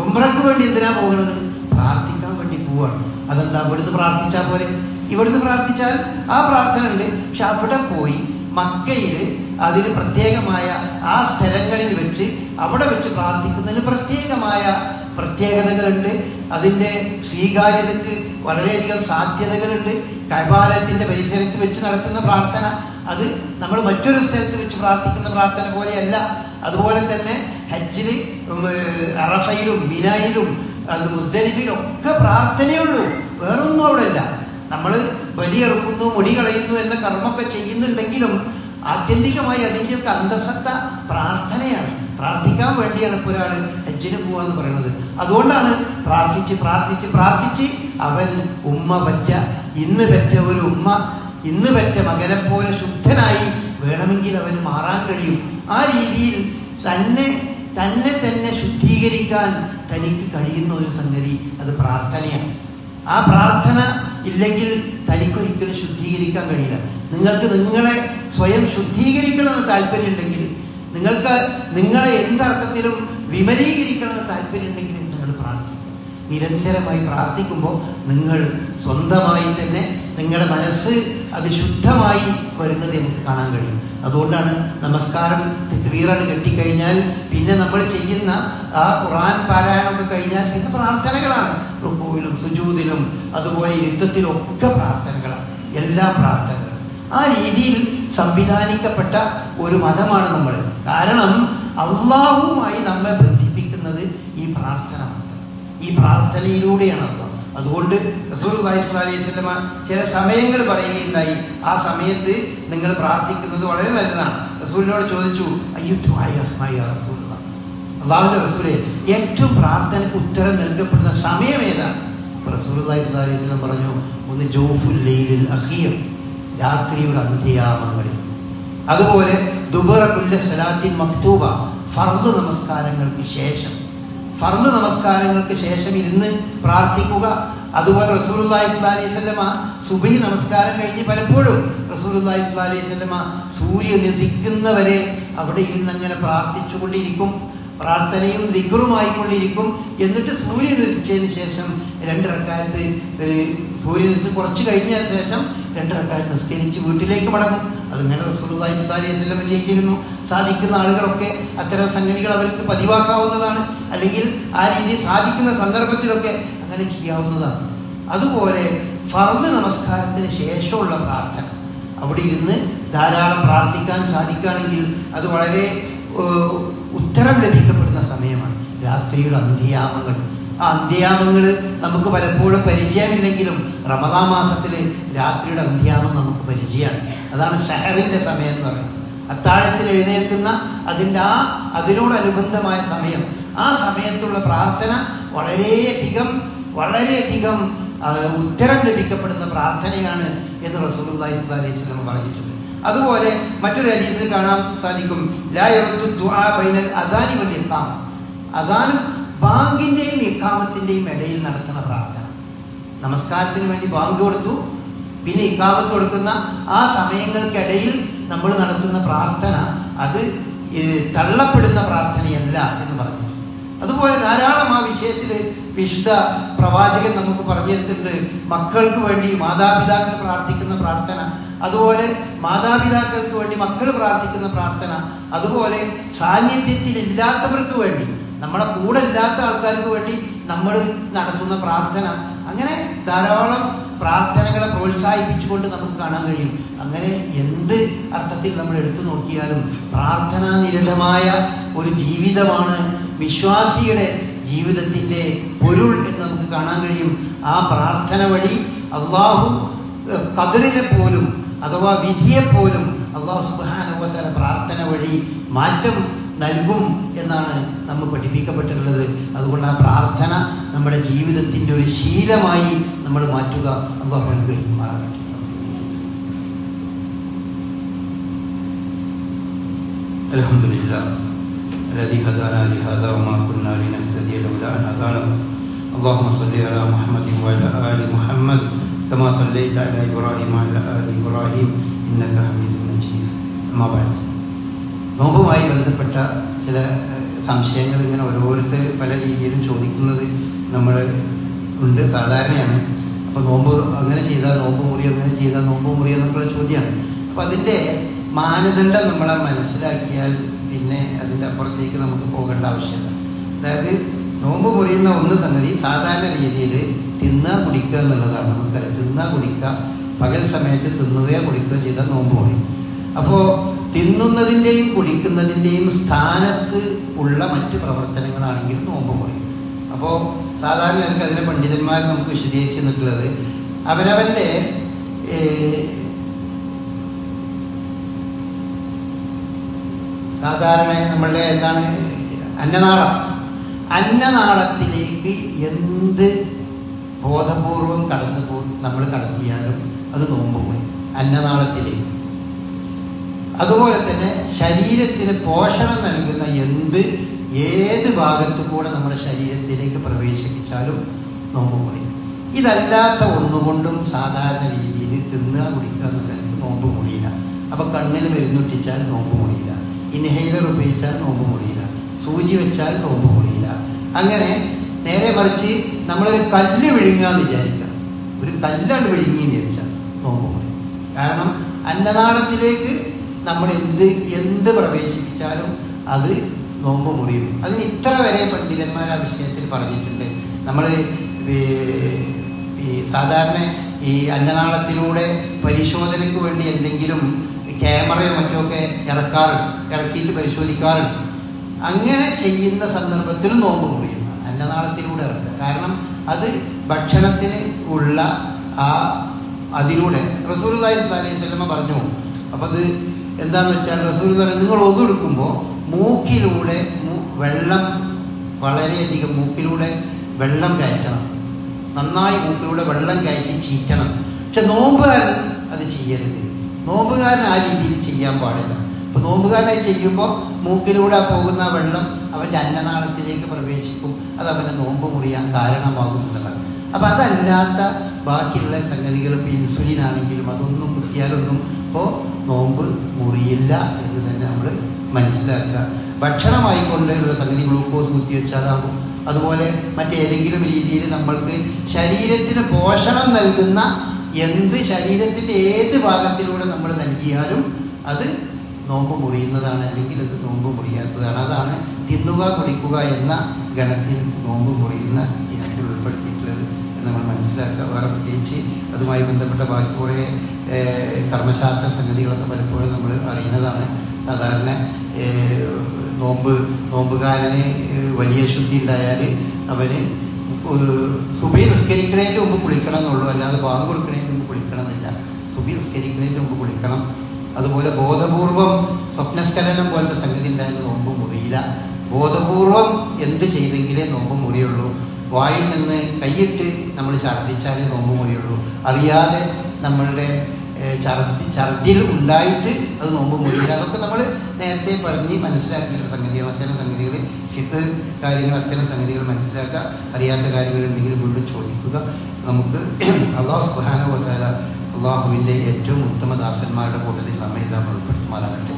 ഉംറയ്ക്ക് വേണ്ടി എന്തിനാ പോകുന്നത്? പ്രാർത്ഥിക്കാൻ വേണ്ടി പോവാണ്. അതെന്താ? ഇവിടുന്ന് പ്രാർത്ഥിച്ചാൽ പോലെ? ഇവിടുന്ന് പ്രാർത്ഥിച്ചാൽ ആ പ്രാർത്ഥന ഉണ്ട്. പക്ഷെ അവിടെ പോയി മക്കയിൽ അതിന് പ്രത്യേകമായ ആ സ്ഥലങ്ങളിൽ വെച്ച് അവിടെ വെച്ച് പ്രാർത്ഥിക്കുന്നതിന് പ്രത്യേകതകളുണ്ട്. അതിൻ്റെ സ്വീകാര്യതയ്ക്ക് വളരെയധികം സാധ്യതകളുണ്ട്. കഅബാലയത്തിന്റെ പരിസരത്ത് വെച്ച് നടത്തുന്ന പ്രാർത്ഥന അത് നമ്മൾ മറ്റൊരു സ്ഥലത്ത് വെച്ച് പ്രാർത്ഥിക്കുന്ന പ്രാർത്ഥന പോലെയല്ല. അതുപോലെ തന്നെ ഹജ്ജില് അറഫയിലും മിനായിലും അത് മുസ്ദലിഫിലും ഒക്കെ പ്രാർത്ഥനയുള്ളൂ, വേറൊന്നും അവിടെ ഇല്ല. നമ്മൾ ബലിയെറുക്കുന്നു, മുടി കളയുന്നു എന്ന കർമ്മമൊക്കെ ചെയ്യുന്നുണ്ടെങ്കിലും ആത്യന്തികമായി അതിൻ്റെയൊക്കെ അന്തസത്ത പ്രാർത്ഥനയാണ്. പ്രാർത്ഥിക്കാൻ വേണ്ടിയാണ് ഇപ്പോൾ ഒരാൾ ഹജ്ജിന് പോവാന്ന് പറയുന്നത്. അതുകൊണ്ടാണ് പ്രാർത്ഥിച്ച് അവൻ ഉമ്മ പറ്റ ഇന്ന് പെറ്റ ഒരു ഉമ്മ ഇന്ന് പെറ്റ മകനെ പോലെ ശുദ്ധനായി വേണമെങ്കിൽ അവന് മാറാൻ കഴിയും. ആ രീതിയിൽ തന്നെ ശുദ്ധീകരിക്കാൻ തനിക്ക് കഴിയുന്ന ഒരു സംഗതി അത് പ്രാർത്ഥനയാണ്. ആ പ്രാർത്ഥന ഇല്ലെങ്കിൽ തനിക്കൊരിക്കലും ശുദ്ധീകരിക്കാൻ കഴിയില്ല. നിങ്ങൾക്ക് നിങ്ങളെ സ്വയം ശുദ്ധീകരിക്കണമെന്ന് താല്പര്യമുണ്ടെങ്കിൽ, നിങ്ങൾക്ക് നിങ്ങളെ എന്തർത്ഥത്തിലും വിമലീകരിക്കണമെന്ന് താല്പര്യമുണ്ടെങ്കിൽ നിങ്ങൾ പ്രാർത്ഥിക്കും. നിരന്തരമായി പ്രാർത്ഥിക്കുമ്പോൾ നിങ്ങൾ സ്വന്തമായി തന്നെ നിങ്ങളുടെ മനസ്സ് അത് ശുദ്ധമായി വരുന്നത് നമുക്ക് കാണാൻ കഴിയും. അതുകൊണ്ടാണ് നമസ്കാരം തക്ബീറാണ് കെട്ടിക്കഴിഞ്ഞാൽ പിന്നെ നമ്മൾ ചെയ്യുന്ന ആ ഖുർആൻ പാരായണമൊക്കെ കഴിഞ്ഞാൽ പിന്നെ പ്രാർത്ഥനകളാണ്. റുക്കൂയിലും സുജൂദിലും അതുപോലെ ഇരുത്തത്തിലും ഒക്കെ പ്രാർത്ഥനകളാണ്, എല്ലാ പ്രാർത്ഥനകളും. ആ രീതിയിൽ സംവിധാനിക്കപ്പെട്ട ഒരു മതമാണ് നമ്മൾ. കാരണം അള്ളാഹുവുമായി നമ്മെ ബന്ധിപ്പിക്കുന്നത് ഈ പ്രാർത്ഥന മാത്രം, ഈ പ്രാർത്ഥനയിലൂടെയാണ് അള്ളാഹ്. അതുകൊണ്ട് റസൂലുള്ളാഹി സ്വല്ലല്ലാഹു അലൈഹി വസല്ലമ ചില സമയങ്ങൾ പറയുകയുണ്ടായി. ആ സമയത്ത് നിങ്ങൾ പ്രാർത്ഥിക്കുന്നത് വളരെ നല്ലതാണ്. റസൂലിനോട് ചോദിച്ചു, അള്ളാഹുവിന്റെ റസൂലേ, ഏറ്റവും പ്രാർത്ഥനയ്ക്ക് ഉത്തരം നൽകപ്പെടുന്ന സമയം ഏതാണ്? റസൂലുള്ളാഹി സ്വല്ലല്ലാഹു അലൈഹി വസല്ലം പറഞ്ഞു, ഒന്ന് ജൗഫുൽ ലൈലിൽ അഖീർ, രാത്രിയുടെ അന്ത്യയാമങ്ങളിൽ. അതുപോലെ ദുബറ കുല്ല സലാത്തിൻ മക്തൂബ, ഫർദ് നമസ്കാരങ്ങൾക്ക് ശേഷം ഇരുന്ന് പ്രാർത്ഥിക്കുക. അതുപോലെ റസൂലുള്ളാഹി സ്വല്ലല്ലാഹു അലൈഹി വസല്ലമ സുബഹി നമസ്കാരം കഴിഞ്ഞ് പലപ്പോഴും റസൂലുള്ളാഹി സ്വല്ലല്ലാഹു അലൈഹി വസല്ലമ സൂര്യൻ ഉദിക്കുന്നവരെ അവിടെ ഇരുന്ന് അങ്ങനെ പ്രാർത്ഥിച്ചുകൊണ്ടിരിക്കും, പ്രാർത്ഥനയും ദിക്റുമായിക്കൊണ്ടിരിക്കും. എന്നിട്ട് സൂര്യൻ ഉദിച്ചതിന് ശേഷം 2 റക്അത്ത്, സൂര്യൻ ഉദിച്ച് കുറച്ച് കഴിഞ്ഞ ശേഷം 2 റക്അത്ത് നിസ്കരിച്ച് വീട്ടിലേക്ക് മടങ്ങും. അതിങ്ങനെ റസൂലുള്ളാഹി സ്വല്ലല്ലാഹു അലൈഹി വസല്ലം ചെയ്തിരുന്നു. സാധിക്കുന്ന ആളുകളൊക്കെ അത്തരം സംഗതികൾ അവർക്ക് പതിവാക്കാവുന്നതാണ്. അല്ലെങ്കിൽ ആ രീതി സാധിക്കുന്ന സന്ദർഭത്തിലൊക്കെ അങ്ങനെ ചെയ്യാവുന്നതാണ്. അതുപോലെ ഫർദ് നമസ്കാരത്തിന് ശേഷമുള്ള പ്രാർത്ഥന, അവിടെ ഇരുന്ന് ധാരാളം പ്രാർത്ഥിക്കാൻ സാധിക്കുകയാണെങ്കിൽ അത് വളരെ ഉത്തരം ലഭിക്കപ്പെടുന്ന സമയമാണ് രാത്രിയുടെ അന്ത്യയാമങ്ങൾ. ആ അന്ത്യയാമങ്ങൾ നമുക്ക് പലപ്പോഴും പരിചയമില്ലെങ്കിലും റമദാൻ മാസത്തിൽ രാത്രിയുടെ അന്ത്യയാമം നമുക്ക് പരിചയമാണ്. അതാണ് സഹറിന്റെ സമയം എന്ന് പറയുന്നത്. അത്താഴത്തിൽ എഴുന്നേൽക്കുന്ന അതിനോടനുബന്ധമായ സമയം. ആ സമയത്തുള്ള പ്രാർത്ഥന വളരെയധികം ഉത്തരം ലഭിക്കപ്പെടുന്ന പ്രാർത്ഥനയാണ് എന്ന് റസൂലുള്ളാഹി സ്വല്ലല്ലാഹു അലൈഹി വസല്ലം പറഞ്ഞിട്ടുണ്ട്. അതുപോലെ മറ്റൊരു ഹദീസിൽ കാണാൻ സാധിക്കും, ലാ യറുദ്ദു ദുആ ബൈനൽ അദാനി വൽ ഇഖാമ. അദാനും ബാങ്കിന്റെയും ഇഖാമത്തിന്റെയും ഇടയിൽ നടത്തുന്ന പ്രാർത്ഥന. നമസ്കാരത്തിന് വേണ്ടി ബാങ്ക് കൊടുത്തു, പിന്നെ ഇഖാമത്ത് കൊടുക്കുന്ന ആ സമയങ്ങൾക്കിടയിൽ നമ്മൾ നടത്തുന്ന പ്രാർത്ഥന അത് തള്ളപ്പെടുന്ന പ്രാർത്ഥനയല്ല എന്ന് പറഞ്ഞു. അതുപോലെ ധാരാളം ആ വിഷയത്തിൽ വിശുദ്ധ പ്രവാചകൻ നമുക്ക് പറഞ്ഞിട്ടുണ്ട്. മക്കൾക്ക് വേണ്ടി മാതാപിതാക്കൾ പ്രാർത്ഥിക്കുന്ന പ്രാർത്ഥന, അതുപോലെ മാതാപിതാക്കൾക്ക് വേണ്ടി മക്കൾ പ്രാർത്ഥിക്കുന്ന പ്രാർത്ഥന, അതുപോലെ സാന്നിധ്യത്തിലില്ലാത്തവർക്ക് വേണ്ടി, നമ്മളെ കൂടെ ഇല്ലാത്ത ആൾക്കാർക്ക് വേണ്ടി നമ്മൾ നടത്തുന്ന പ്രാർത്ഥന, അങ്ങനെ ധാരാളം പ്രാർത്ഥനകളെ പ്രോത്സാഹിപ്പിച്ചുകൊണ്ട് നമുക്ക് കാണാൻ കഴിയും. അങ്ങനെ എന്ത് അർത്ഥത്തിൽ നമ്മൾ എടുത്തു നോക്കിയാലും പ്രാർത്ഥനാ നിരതമായ ഒരു ജീവിതമാണ് വിശ്വാസിയുടെ ജീവിതത്തിന്റെ പൊരുൾ എന്ന് നമുക്ക് കാണാൻ കഴിയും. ആ പ്രാർത്ഥന വഴി അള്ളാഹു ഖദറിനെ പോലും അഥവാ വിധിയെപ്പോലും അള്ളാഹു സുബ്ഹാനഹു വ തആല പ്രാർത്ഥന വഴി മാറ്റം നൽകും എന്നാണ് നമ്മൾ പഠിപ്പിക്കപ്പെട്ടിട്ടുള്ളത്. അതുകൊണ്ട് ആ പ്രാർത്ഥന നമ്മുടെ ജീവിതത്തിന്റെ ഒരു ശീലമായി നമ്മൾ മാറ്റുക. അള്ളാഹു അനുഗ്രഹിക്കുമാറാകട്ടെ. അൽഹംദുലില്ലാഹ് الذي هدانا لهذا وما كنا لنهتدي لولا أن هدانا اللهم صل على محمد وعلى آل محمد كما صليت على إبراهيم وعلى آل إبراهيم إنك حميد مجيد. أما بعد, നോമ്പുമായി ബന്ധപ്പെട്ട ചില സംശയങ്ങൾ ഇങ്ങനെ ഓരോരുത്തർ പല രീതിയിലും ചോദിക്കുന്നത് നമ്മൾ ഉണ്ട്, സാധാരണയാണ്. അപ്പോൾ നോമ്പ് അങ്ങനെ ചെയ്താൽ നോമ്പ് മുറി, അങ്ങനെ ചെയ്താൽ നോമ്പ് മുറി എന്നൊക്കെയുള്ള ചോദ്യമാണ്. അപ്പം അതിൻ്റെ മാനദണ്ഡം നമ്മളെ മനസ്സിലാക്കിയാൽ പിന്നെ അതിൻ്റെ അപ്പുറത്തേക്ക് നമുക്ക് പോകേണ്ട ആവശ്യമില്ല. അതായത് നോമ്പ് മുറിയുന്ന ഒന്ന് സംഗതി സാധാരണ രീതിയിൽ തിന്നുക കുടിക്കുക എന്നുള്ളതാണ്. നമുക്കറിയാം, തിന്നുക കുടിക്കുക, പകൽ സമയത്ത് തിന്നുകയോ കുടിക്കുകയോ ചെയ്താൽ നോമ്പ് മുറി. അപ്പോൾ തിന്നുന്നതിൻ്റെയും കുടിക്കുന്നതിൻ്റെയും സ്ഥാനത്ത് ഉള്ള മറ്റ് പ്രവർത്തനങ്ങളാണെങ്കിൽ നോമ്പ് മുറി. അപ്പോൾ സാധാരണ എനിക്ക് അതിലെ പണ്ഡിതന്മാർ നമുക്ക് വിശദീകരിച്ച് നിൽക്കുന്നത് അവനവൻ്റെ സാധാരണ നമ്മളുടെ എന്താണ് അന്നനാളത്തിലേക്ക് എന്ത് ബോധപൂർവം നമ്മൾ കടത്തിയാലും അത് നോമ്പ് പോയി അന്നനാളത്തിലേക്ക്. അതുപോലെ തന്നെ ശരീരത്തിന് പോഷണം നൽകുന്ന ഏത് ഭാഗത്തു കൂടെ നമ്മുടെ ശരീരത്തിലേക്ക് പ്രവേശിപ്പിച്ചാലും നോമ്പ് പോയി. ഇതല്ലാത്ത ഒന്നുകൊണ്ടും സാധാരണ രീതിയിൽ തിന്നുക കുടിക്കുക എന്നുള്ളത് നോമ്പ് മുറിയില്ല. അപ്പൊ കണ്ണിൽ മരുന്നൊട്ടിച്ചാൽ നോമ്പ് മുറിയില്ല, ഇൻഹെയിലർ ഉപയോഗിച്ചാൽ നോമ്പ് മുറിയില്ല, സൂചി വെച്ചാൽ നോമ്പ് മുറിയില്ല. അങ്ങനെ നേരെ മറിച്ച് നമ്മളൊരു കല്ല് വിഴുങ്ങാന്ന് വിചാരിക്കുക, ഒരു കല്ലാണ് വിഴുങ്ങിയെന്ന് വിചാരിച്ചാൽ നോമ്പ് മുറി. കാരണം അന്നനാളത്തിലേക്ക് നമ്മൾ എന്ത് പ്രവേശിപ്പിച്ചാലും അത് നോമ്പ് മുറിയും. അതിന് ഇത്ര വരെ പണ്ഡിതന്മാർ ആ വിഷയത്തിൽ പറഞ്ഞിട്ടുണ്ട്. നമ്മൾ സാധാരണ ഈ അന്നനാളത്തിലൂടെ പരിശോധനയ്ക്ക് വേണ്ടി എന്തെങ്കിലും ക്യാമറയോ മറ്റൊക്കെ ഇറക്കിയിട്ട് പരിശോധിക്കാറുണ്ട്. അങ്ങനെ ചെയ്യുന്ന സന്ദർഭത്തിൽ നോമ്പ് മുറിയുന്നു, അന്നനാളത്തിലൂടെ ഇറക്കുക. കാരണം അത് ഭക്ഷണത്തിന് ഉള്ള അതിലൂടെ റസൂലുള്ളാഹി സ്വല്ലല്ലാഹു അലൈഹി വസല്ലം പറഞ്ഞു. അപ്പൊ അത് എന്താന്ന് വെച്ചാൽ റസൂൽ പറഞ്ഞു, നിങ്ങൾ ഒന്നെടുക്കുമ്പോൾ മൂക്കിലൂടെ വെള്ളം വളരെയധികം മൂക്കിലൂടെ വെള്ളം കയറ്റണം, നന്നായി മൂക്കിലൂടെ വെള്ളം കയറ്റി ചീറ്റണം. പക്ഷെ നോമ്പുകാരൻ അത് ചെയ്യരുത്. നോമ്പുകാരൻ ആ രീതിയിൽ ചെയ്യാൻ പാടില്ല. അപ്പൊ നോമ്പുകാരനായി ചെയ്യുമ്പോൾ മൂക്കിലൂടെ പോകുന്ന വെള്ളം അവന്റെ അന്നനാളത്തിലേക്ക് പ്രവേശിക്കും, അത് അവന്റെ നോമ്പ് മുറിയാൻ കാരണമാകും എന്നുള്ളത്. അപ്പൊ അതല്ലാത്ത ബാക്കിയുള്ള സംഗതികൾ, ഇപ്പൊ ഇൻസുലിൻ ആണെങ്കിലും അതൊന്നും കുത്തിയാലൊന്നും ഇപ്പോൾ നോമ്പ് മുറിയില്ല എന്ന് തന്നെ നമ്മൾ മനസ്സിലാക്കുക. ഭക്ഷണമായിക്കൊണ്ടുള്ള സംഗതി ഗ്ലൂക്കോസ് കുത്തിവെച്ചാലാകും. അതുപോലെ മറ്റേതെങ്കിലും രീതിയിൽ നമ്മൾക്ക് ശരീരത്തിന് പോഷണം നൽകുന്ന ശരീരത്തിന്റെ ഏത് ഭാഗത്തിലൂടെ നമ്മൾ നൽകിയാലും അത് നോമ്പ് മുറിയുന്നതാണ്, അല്ലെങ്കിൽ അത് നോമ്പ് മുറിയാത്തതാണ്. അതാണ് തിന്നുക കുടിക്കുക എന്ന ഗണത്തിൽ നോമ്പ് മുറിയുന്ന ഇനത്തിൽ ഉൾപ്പെടുത്തിയിട്ടുള്ളത് എന്ന് നമ്മൾ മനസ്സിലാക്കുക. വേറെ പ്രത്യേകിച്ച് അതുമായി ബന്ധപ്പെട്ട ബാക്കി കുറേ കർമ്മശാസ്ത്ര സംഗതികളൊക്കെ പലപ്പോഴും നമ്മൾ അറിയുന്നതാണ്. സാധാരണ നോമ്പുകാരന് വലിയ ശുദ്ധി ഉണ്ടായാൽ അവന് സുബഹി നിസ്കരിക്കണേൻ്റെ മുമ്പ് കുളിക്കണം എന്നുള്ളൂ, അല്ലാതെ ബാങ്ക് കൊടുക്കണേൻ്റെ മുമ്പ് കുളിക്കണം എന്നില്ല. സുബഹി നിസ്കരിക്കണേൻ്റെ മുമ്പ് കുളിക്കണം. അതുപോലെ ബോധപൂർവം സ്വപ്നസ്ഖലനം പോലത്തെ സംഗതി ഉണ്ടായാലും നോമ്പ് മുറിയില്ല. ബോധപൂർവം എന്ത് ചെയ്തെങ്കിലേ നോമ്പ് മുറിയുള്ളൂ. വായിൽ നിന്ന് കൈയിട്ട് നമ്മൾ ഛർദ്ദിച്ചാലേ നോമ്പ് മുറിയുള്ളൂ. അറിയാതെ നമ്മളുടെ ഛർദിൽ ഉണ്ടായിട്ട് അത് നോമ്പ് മുറിയില്ല. അതൊക്കെ നമ്മൾ നേരത്തെ പറഞ്ഞ് മനസ്സിലാക്കിയിട്ടുള്ള സംഗതിയാണ്. അത്തരം സംഗതികൾ ഫിഖ് കാര്യങ്ങൾ, അത്തരം സംഗതികൾ മനസ്സിലാക്കുക. അറിയാത്ത കാര്യങ്ങളുണ്ടെങ്കിൽ വീണ്ടും ചോദിക്കുക. നമുക്ക് അല്ലാഹു സുബ്ഹാനഹു വ തആല അള്ളാഹുവിൻ്റെ ഏറ്റവും ഉത്തമ ദാസന്മാരുടെ കൂട്ടത്തിൽ നമ്മെ എല്ലാം ഉൾപ്പെടുത്തുമാറാകട്ടെ.